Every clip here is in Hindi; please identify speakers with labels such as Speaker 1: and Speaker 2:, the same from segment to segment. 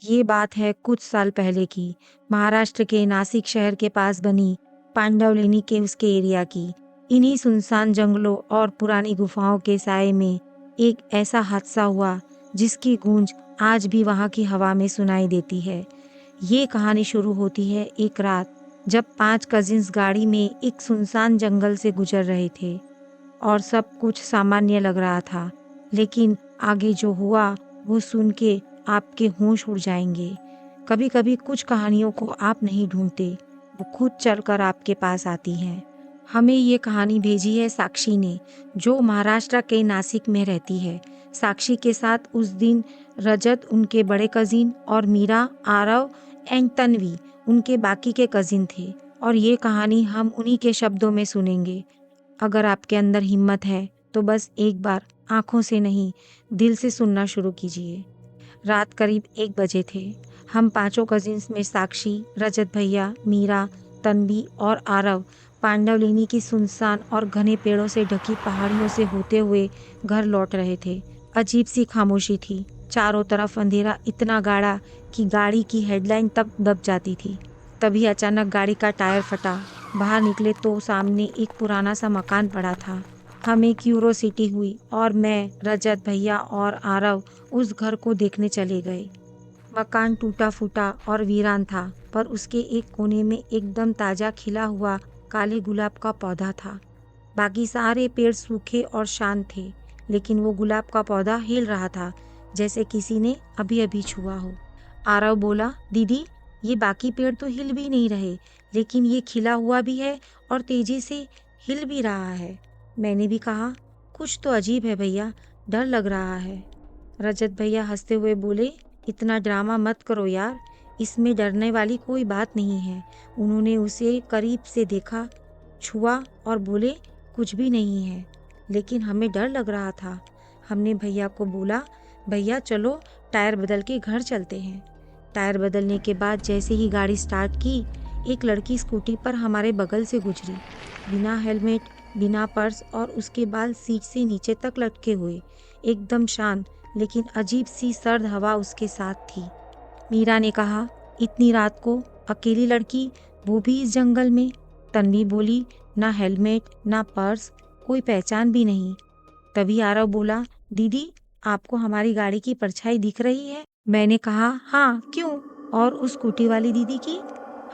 Speaker 1: ये बात है कुछ साल पहले की, महाराष्ट्र के नासिक शहर के पास बनी पांडवलिनी के उसके एरिया की। इन्हीं सुनसान जंगलों और पुरानी गुफाओं के साए में एक ऐसा हादसा हुआ जिसकी गूंज आज भी वहाँ की हवा में सुनाई देती है। ये कहानी शुरू होती है एक रात जब 5 कजिन्स गाड़ी में एक सुनसान जंगल से गुजर रहे थे और सब कुछ सामान्य लग रहा था। लेकिन आगे जो हुआ वो सुन के आपके होश उड़ जाएंगे। कभी कभी कुछ कहानियों को आप नहीं ढूंढते, वो खुद चलकर आपके पास आती हैं। हमें ये कहानी भेजी है साक्षी ने, जो महाराष्ट्र के नासिक में रहती है। साक्षी के साथ उस दिन रजत, उनके बड़े कजिन, और मीरा, आरव एंड तन्वी उनके बाकी के कजिन थे। और ये कहानी हम उन्हीं के शब्दों में सुनेंगे। अगर आपके अंदर हिम्मत है तो बस एक बार आंखों से नहीं, दिल से सुनना शुरू कीजिए। रात करीब 1 बजे थे। हम पांचों कजिन्स में साक्षी, रजत भैया, मीरा, तन्वी और आरव पांडवलिनी की सुनसान और घने पेड़ों से ढकी पहाड़ियों से होते हुए घर लौट रहे थे। अजीब सी खामोशी थी। चारों तरफ अंधेरा इतना गाढ़ा कि गाड़ी की हेडलाइन तक दब जाती थी। तभी अचानक गाड़ी का टायर फटा। बाहर निकले तो सामने एक पुराना सा मकान पड़ा था। हमें क्यूरोसिटी हुई और मैं, रजत भैया और आरव उस घर को देखने चले गए। मकान टूटा फूटा और वीरान था, पर उसके एक कोने में एकदम ताजा खिला हुआ काले गुलाब का पौधा था। बाकी सारे पेड़ सूखे और शांत थे, लेकिन वो गुलाब का पौधा हिल रहा था, जैसे किसी ने अभी अभी छुआ हो। आरव बोला, दीदी, ये बाकी पेड़ तो हिल भी नहीं रहे, लेकिन ये खिला हुआ भी है और तेजी से हिल भी रहा है। मैंने भी कहा, कुछ तो अजीब है भैया, डर लग रहा है। रजत भैया हंसते हुए बोले, इतना ड्रामा मत करो यार, इसमें डरने वाली कोई बात नहीं है। उन्होंने उसे करीब से देखा, छुआ और बोले, कुछ भी नहीं है, लेकिन हमें डर लग रहा था। हमने भैया को बोला, भैया चलो टायर बदल के घर चलते हैं। टायर बदलने के बाद जैसे ही गाड़ी स्टार्ट की, एक लड़की स्कूटी पर हमारे बगल से गुजरी, बिना हेलमेट, बिना पर्स, और उसके बाल सीट से नीचे तक लटके हुए। एकदम शांत, लेकिन अजीब सी सर्द हवा उसके साथ थी। मीरा ने कहा, इतनी रात को अकेली लड़की, वो भी इस जंगल में। तन्वी बोली, ना हेलमेट, ना पर्स, कोई पहचान भी नहीं। तभी आरव बोला, दीदी, आपको हमारी गाड़ी की परछाई दिख रही है? मैंने कहा, हाँ, क्यों? और उस स्कूटी वाली दीदी की?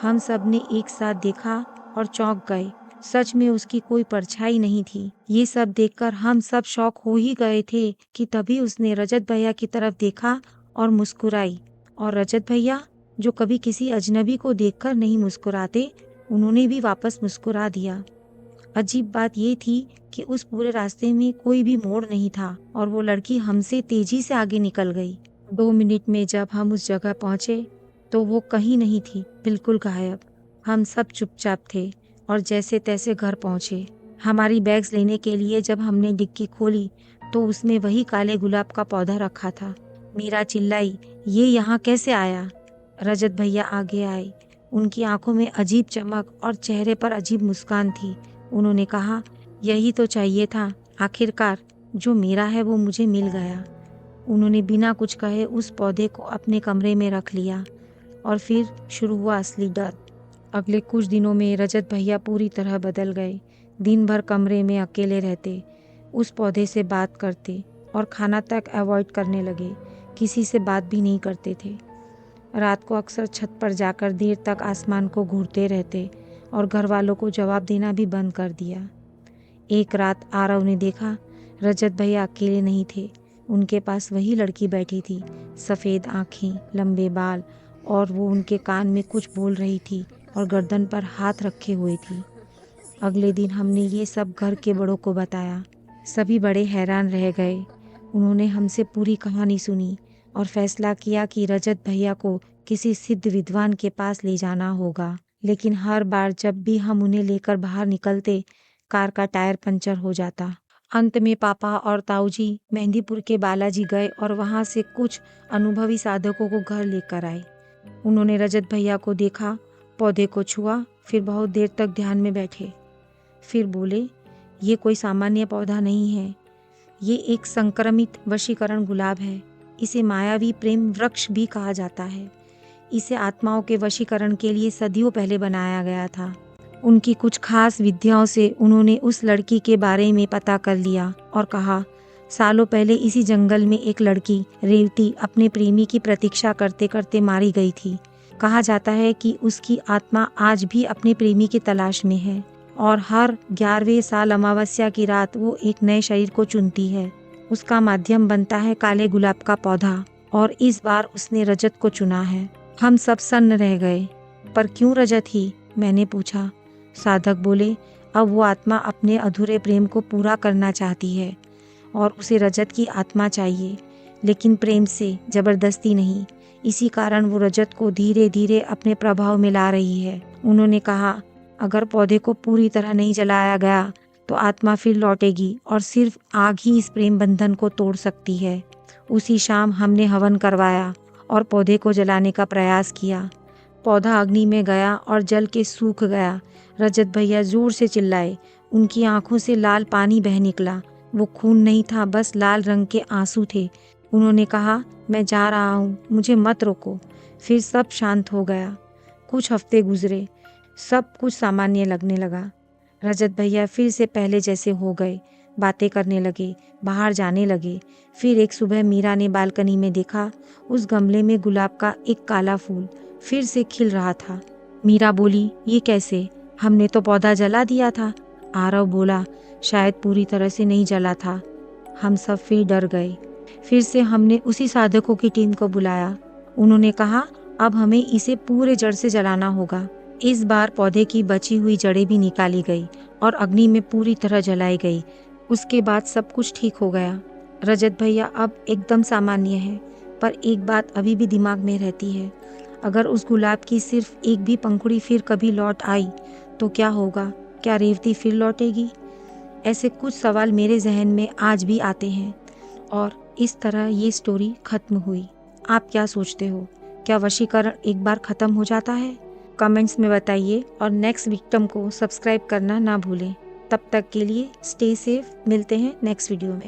Speaker 1: हम सब ने एक साथ देखा और चौंक गए। सच में उसकी कोई परछाई नहीं थी। ये सब देखकर हम सब शॉक हो ही गए थे कि तभी उसने रजत भैया की तरफ देखा और मुस्कुराई। और रजत भैया, जो कभी किसी अजनबी को देखकर नहीं मुस्कुराते, उन्होंने भी वापस मुस्कुरा दिया। अजीब बात ये थी कि उस पूरे रास्ते में कोई भी मोड़ नहीं था और वो लड़की हमसे तेजी से आगे निकल गई। 2 मिनट में जब हम उस जगह पहुंचे तो वो कहीं नहीं थी, बिल्कुल गायब। हम सब चुपचाप थे और जैसे तैसे घर पहुंचे। हमारी बैग्स लेने के लिए जब हमने डिक्की खोली तो उसमें वही काले गुलाब का पौधा रखा था। मीरा चिल्लाई, ये यहाँ कैसे आया? रजत भैया आगे आए। उनकी आंखों में अजीब चमक और चेहरे पर अजीब मुस्कान थी। उन्होंने कहा, यही तो चाहिए था, आखिरकार जो मेरा है वो मुझे मिल गया। उन्होंने बिना कुछ कहे उस पौधे को अपने कमरे में रख लिया और फिर शुरू हुआ असली डर। अगले कुछ दिनों में रजत भैया पूरी तरह बदल गए। दिन भर कमरे में अकेले रहते, उस पौधे से बात करते और खाना तक अवॉइड करने लगे। किसी से बात भी नहीं करते थे। रात को अक्सर छत पर जाकर देर तक आसमान को घूरते रहते और घर वालों को जवाब देना भी बंद कर दिया। एक रात आरव ने देखा, रजत भैया अकेले नहीं थे। उनके पास वही लड़की बैठी थी, सफ़ेद आँखें, लंबे बाल, और वो उनके कान में कुछ बोल रही थी और गर्दन पर हाथ रखे हुए थी। अगले दिन हमने ये सब घर के बड़ों को बताया। सभी बड़े हैरान रह गए। उन्होंने हमसे पूरी कहानी सुनी और फैसला किया कि रजत भैया को किसी सिद्ध विद्वान के पास ले जाना होगा। लेकिन हर बार जब भी हम उन्हें लेकर बाहर निकलते, कार का टायर पंचर हो जाता। अंत में पापा और ताऊजी मेहंदीपुर के बालाजी गए और वहां से कुछ अनुभवी साधकों को घर लेकर आए। उन्होंने रजत भैया को देखा, पौधे को छुआ, फिर बहुत देर तक ध्यान में बैठे। फिर बोले, ये कोई सामान्य पौधा नहीं है, ये एक संक्रमित वशीकरण गुलाब है। इसे मायावी प्रेम वृक्ष भी कहा जाता है। इसे आत्माओं के वशीकरण के लिए सदियों पहले बनाया गया था। उनकी कुछ खास विधियों से उन्होंने उस लड़की के बारे में पता कर लिया और कहा, सालों पहले इसी जंगल में एक लड़की रेवती अपने प्रेमी की प्रतीक्षा करते करते मारी गई थी। कहा जाता है कि उसकी आत्मा आज भी अपने प्रेमी की तलाश में है और हर 11वें साल अमावस्या की रात वो एक नए शरीर को चुनती है। उसका माध्यम बनता है काले गुलाब का पौधा और इस बार उसने रजत को चुना है। हम सब सन्न रह गए। पर क्यों रजत ही? मैंने पूछा। साधक बोले, अब वो आत्मा अपने अधूरे प्रेम को पूरा करना चाहती है और उसे रजत की आत्मा चाहिए, लेकिन प्रेम से, जबरदस्ती नहीं। इसी कारण वो रजत को धीरे धीरे अपने प्रभाव में ला रही है। उन्होंने कहा, अगर पौधे को पूरी तरह नहीं जलाया गया तो आत्मा फिर लौटेगी और सिर्फ आग ही इस प्रेम बंधन को तोड़ सकती है। उसी शाम हमने हवन करवाया और पौधे को जलाने का प्रयास किया। पौधा अग्नि में गया और जल के सूख गया। रजत भैया जोर से चिल्लाए। उनकी आंखों से लाल पानी बह निकला। वो खून नहीं था, बस लाल रंग के आंसू थे। उन्होंने कहा, मैं जा रहा हूँ, मुझे मत रोको। फिर सब शांत हो गया। कुछ हफ्ते गुजरे, सब कुछ सामान्य लगने लगा। रजत भैया फिर से पहले जैसे हो गए, बातें करने लगे, बाहर जाने लगे। फिर एक सुबह मीरा ने बालकनी में देखा, उस गमले में गुलाब का एक काला फूल फिर से खिल रहा था। मीरा बोली, ये कैसे? हमने तो पौधा जला दिया था। आरव बोला, शायद पूरी तरह से नहीं जला था। हम सब फिर डर गए। फिर से हमने उसी साधकों की टीम को बुलाया। उन्होंने कहा, अब हमें इसे पूरे जड़ से जलाना होगा। इस बार पौधे की बची हुई जड़ें भी निकाली गई और अग्नि में पूरी तरह जलाई गई। उसके बाद सब कुछ ठीक हो गया। रजत भैया अब एकदम सामान्य है, पर एक बात अभी भी दिमाग में रहती है। अगर उस गुलाब की सिर्फ एक भी पंखुड़ी फिर कभी लौट आई तो क्या होगा? क्या रेवती फिर लौटेगी? ऐसे कुछ सवाल मेरे जहन में आज भी आते हैं। और इस तरह ये स्टोरी खत्म हुई। आप क्या सोचते हो? क्या वशीकरण एक बार खत्म हो जाता है? कमेंट्स में बताइए और नेक्स्ट विक्टिम को सब्सक्राइब करना ना भूलें। तब तक के लिए स्टे सेफ। मिलते हैं नेक्स्ट वीडियो में।